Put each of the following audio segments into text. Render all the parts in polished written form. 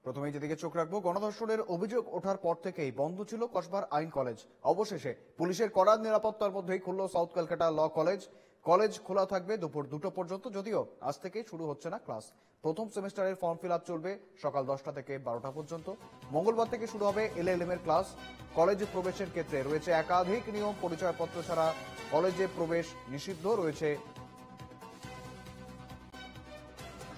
প্রথমেই যেদিকে চোখ রাখবো, গণধর্ষণের অভিযোগ ওঠার পর থেকেই বন্ধ ছিল কসবার আইন কলেজ। অবশেষে পুলিশের কড়া নিরাপত্তার মধ্যেই খুলল south Calcutta law college. College খোলা থাকবে দুপুর 2টো পর্যন্ত, যদিও আজ থেকেই শুরু হচ্ছে না ক্লাস। প্রথম সেমিস্টারের ফর্ম ফিল আপ চলবে সকাল 10টা থেকে 12টা পর্যন্ত। মঙ্গলবার থেকে শুরু হবে এলএলএম এর ক্লাস। কলেজে প্রবেশের ক্ষেত্রে রয়েছে একাধিক নিয়ম। পরিচয়পত্র ছাড়া কলেজে প্রবেশ নিষিদ্ধ রয়েছে।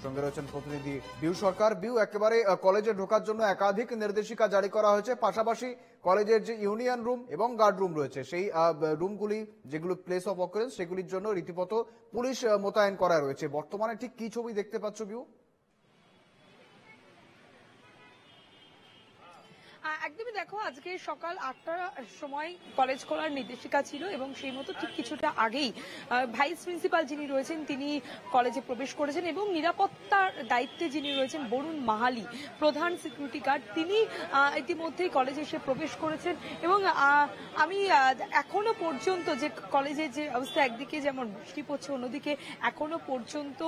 সঙ্গে রয়েছেন প্রতিনিধি বিউ সরকার। বিউ, একেবারে কলেজে ঢোকার জন্য একাধিক নির্দেশিকা জারি করা হয়েছে, পাশাপাশি কলেজের যে ইউনিয়ন রুম এবং গার্ড রুম রয়েছে, সেই রুমগুলি যেগুলো প্লেস অফ অকারেন্স, সেগুলির জন্য রীতিমতো পুলিশ মোতায়েন করা রয়েছে। বর্তমানে ঠিক কি ছবি দেখতে পাচ্ছ বিউ? একদমই দেখো, আজকে সকাল 8টার সময় কলেজ খোলার নির্দেশিকা ছিল এবং সেই মতো ঠিক কিছুটা আগেই ভাইস প্রিন্সিপাল যিনি রয়েছেন তিনি কলেজে প্রবেশ করেছেন এবং নিরাপত্তার দায়িত্বে যিনি রয়েছেন বরুণ মাহালি, প্রধান সিকিউরিটি গার্ড, তিনি ইতিমধ্যেই কলেজে এসে প্রবেশ করেছেন। এবং আমি এখনো পর্যন্ত যে কলেজের যে অবস্থা, একদিকে যেমন বৃষ্টি পড়ছে, অন্যদিকে এখনো পর্যন্ত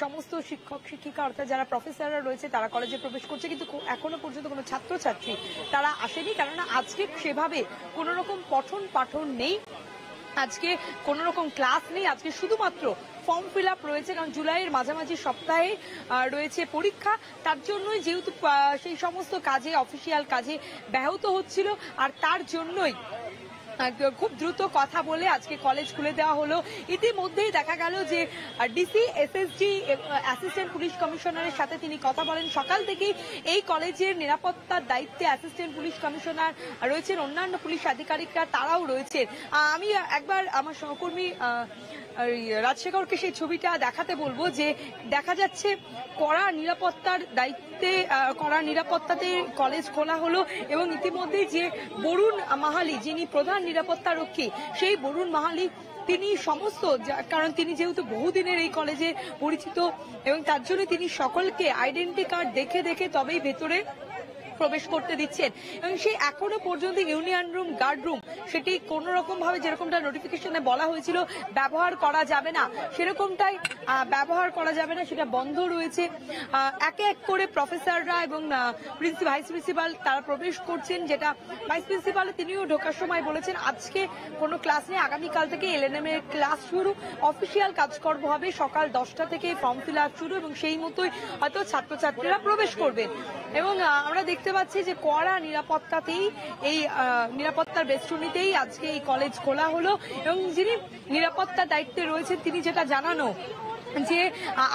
সমস্ত শিক্ষক শিক্ষিকা অর্থাৎ যারা প্রফেসররা রয়েছে তারা কলেজে প্রবেশ করছে, কিন্তু এখনো পর্যন্ত কোনো ছাত্রছাত্রী তারা আসেনি। কেননা আজকে সেভাবে কোনো রকম পঠন পাঠন নেই, আজকে কোনো রকম ক্লাস নেই, আজকে শুধুমাত্র ফর্ম ফিল আপ রয়েছে। কারণ জুলাইয়ের মাঝামাঝি সপ্তাহে রয়েছে পরীক্ষা, তার জন্যই যেহেতু সেই সমস্ত কাজে, অফিসিয়াল কাজে ব্যাহত হচ্ছিল, আর তার জন্যই খুব দ্রুত কথা বলে আজকে কলেজ খুলে দেওয়া হলো। ইতিমধ্যেই দেখা গেল যে ডিসি এসএসজি অ্যাসিস্ট্যান্ট পুলিশ কমিশনারের সাথে তিনি কথা বলেন। সকাল থেকেই এই কলেজের নিরাপত্তার দায়িত্বে অ্যাসিস্ট্যান্ট পুলিশ কমিশনার রয়েছেন, অন্যান্য পুলিশ আধিকারিকরা তারাও রয়েছেন। আমি একবার আমার সহকর্মী রাজশেখরকে সেই ছবিটা দেখাতে বলবো, যে দেখা যাচ্ছে কড়া নিরাপত্তার দায়িত্বে, কড়া নিরাপত্তাতে কলেজ খোলা হলো। এবং ইতিমধ্যেই যে বরুণ মাহালি যিনি প্রধান নিরাপত্তা রক্ষী, সেই বরুণ মাহালি তিনি সমস্ত, কারণ তিনি যেহেতু বহুদিনের এই কলেজে পরিচিত এবং তার জন্য তিনি সকলকে আইডেন্টি কার্ড দেখে দেখে তবেই ভেতরে প্রবেশ করতে দিচ্ছেন। এবং সেই এখনো পর্যন্ত ইউনিয়ন রুম, গার্ড রুম, সেটি কোন রকম ভাবে যেরকমটা নোটিফিকেশনে বলা হয়েছিল ব্যবহার করা যাবে না, সেরকমটাই ব্যবহার করা যাবে না, সেটা বন্ধ রয়েছে। একে এক করে প্রফেসররা এবং ভাইস প্রিন্সিপাল তারা প্রবেশ করছেন, যেটা ভাইস প্রিন্সিপাল তিনিও ঢোকার সময় বলেছেন আজকে কোনো ক্লাস নেই, আগামীকাল থেকে এলএনএম এর ক্লাস শুরু, অফিসিয়াল কাজকর্ম হবে, সকাল 10টা থেকে ফর্ম ফিল আপ শুরু এবং সেই মতোই হয়তো ছাত্রছাত্রীরা প্রবেশ করবেন। এবং আমরা দেখতে পাচ্ছি যে কড়া নিরাপত্তাতেই, এই নিরাপত্তার বেষ্টনীতেই আজকে এই কলেজ খোলা হলো। এবং যিনি নিরাপত্তার দায়িত্বে রয়েছেন তিনি যেটা জানানো যে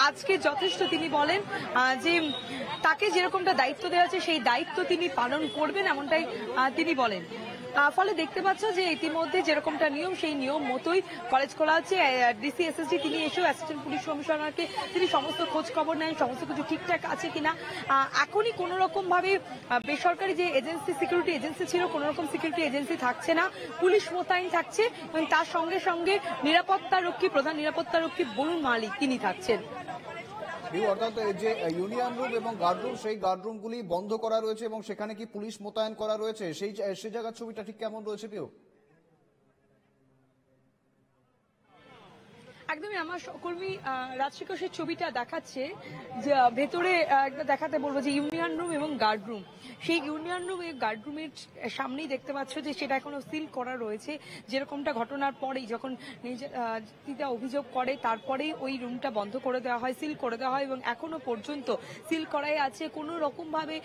আজকে যথেষ্ট, তিনি বলেন যে তাকে যেরকমটা দায়িত্ব দেওয়া আছে সেই দায়িত্ব তিনি পালন করবেন, এমনটাই তিনি বলেন। ফলে দেখতে পাচ্ছ যে ইতিমধ্যে যেরকমটা নিয়ম, সেই নিয়ম মতোই কলেজ খোলা হচ্ছে। ডিসি এসএসজি তিনি এসেও অ্যাসিস্ট্যান্ট পুলিশ কমিশনারকে তিনি সমস্ত খোঁজ খবর নেন, সমস্ত কিছু ঠিকঠাক আছে কিনা। এখনই কোন রকম ভাবে বেসরকারি যে এজেন্সি, সিকিউরিটি এজেন্সি ছিল, কোন রকম সিকিউরিটি এজেন্সি থাকছে না, পুলিশ মোতায়েন থাকছে এবং তার সঙ্গে সঙ্গে নিরাপত্তা রক্ষী, প্রধান নিরাপত্তা রক্ষী বরুণ মালিক তিনি থাকছেন। অর্থাৎ যে ইউনিয়ন রুম এবং গার্ড রুম, সেই গার্ড রুমগুলি বন্ধ করা রয়েছে এবং সেখানে কি পুলিশ মোতায়েন করা রয়েছে, সেই জায়গার ছবিটা ঠিক কেমন রয়েছে পিউ? একদমই আমার সহকর্মী রাজশেখর সেই ছবিটা দেখাচ্ছে, যে ভেতরে একটা দেখাতে বলবো যে ইউনিয়ন রুম এবং গার্ড রুম, সেই ইউনিয়ন রুম এবং গার্ড রুমের সামনেই দেখতে পাচ্ছ যে সেটা এখনো সিল করা রয়েছে। যেরকমটা ঘটনার পরেই যখন নিজেরা অভিযোগ করে তারপরেই ওই রুমটা বন্ধ করে দেওয়া হয়, সিল করে দেওয়া হয় এবং এখনো পর্যন্ত সিল করাই আছে, কোনো রকম ভাবে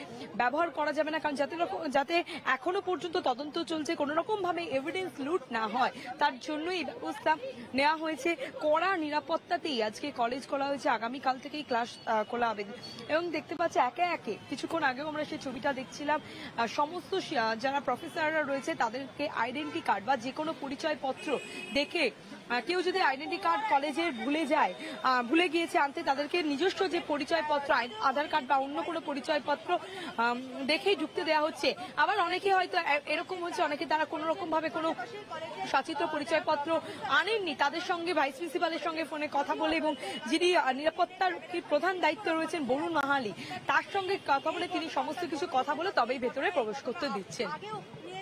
ব্যবহার করা যাবে না। কারণ যাতে এখনো পর্যন্ত তদন্ত চলছে, কোনো রকম ভাবে এভিডেন্স লুট না হয়, তার জন্য এই ব্যবস্থা নেওয়া হয়েছে। কড়া নিরাপত্তাতেই আজকে কলেজ খোলা হয়েছে, আগামীকাল থেকেই ক্লাস খোলা হবে। এবং দেখতে পাচ্ছি একে একে, কিছুক্ষণ আগেও আমরা সেই ছবিটা দেখছিলাম, সমস্ত যারা প্রফেসররা রয়েছে তাদেরকে আইডেন্টি কার্ড বা যে কোনো পরিচয়পত্র দেখে, কেউ যদি আইডেন্টি কার্ড কলেজের ভুলে গিয়েছে আনতে, তাদেরকে নিজস্ব যে পরিচয়পত্র, আধার কার্ড বা অন্য কোনো পরিচয়পত্র দেখেই ঢুকতে দেওয়া হচ্ছে। আবার অনেকে হয়তো এরকম হচ্ছে, অনেকে তারা কোনো রকম ভাবে কোনো সচিত্র পরিচয়পত্র আনেননি, তাদের সঙ্গে ভাইস প্রিন্সিপালের সঙ্গে ফোনে কথা বলে এবং যিনি নিরাপত্তার প্রধান দায়িত্ব রয়েছেন বরুণ মাহালি, তার সঙ্গে কথা বলে তিনি সমস্ত কিছু কথা বলে তবেই ভেতরে প্রবেশ করতে দিচ্ছেন।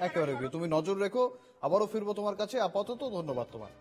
একেবারে তুমি নজর রেখো, আবারও ফিরবো তোমার কাছে, আপাতত ধন্যবাদ তোমার।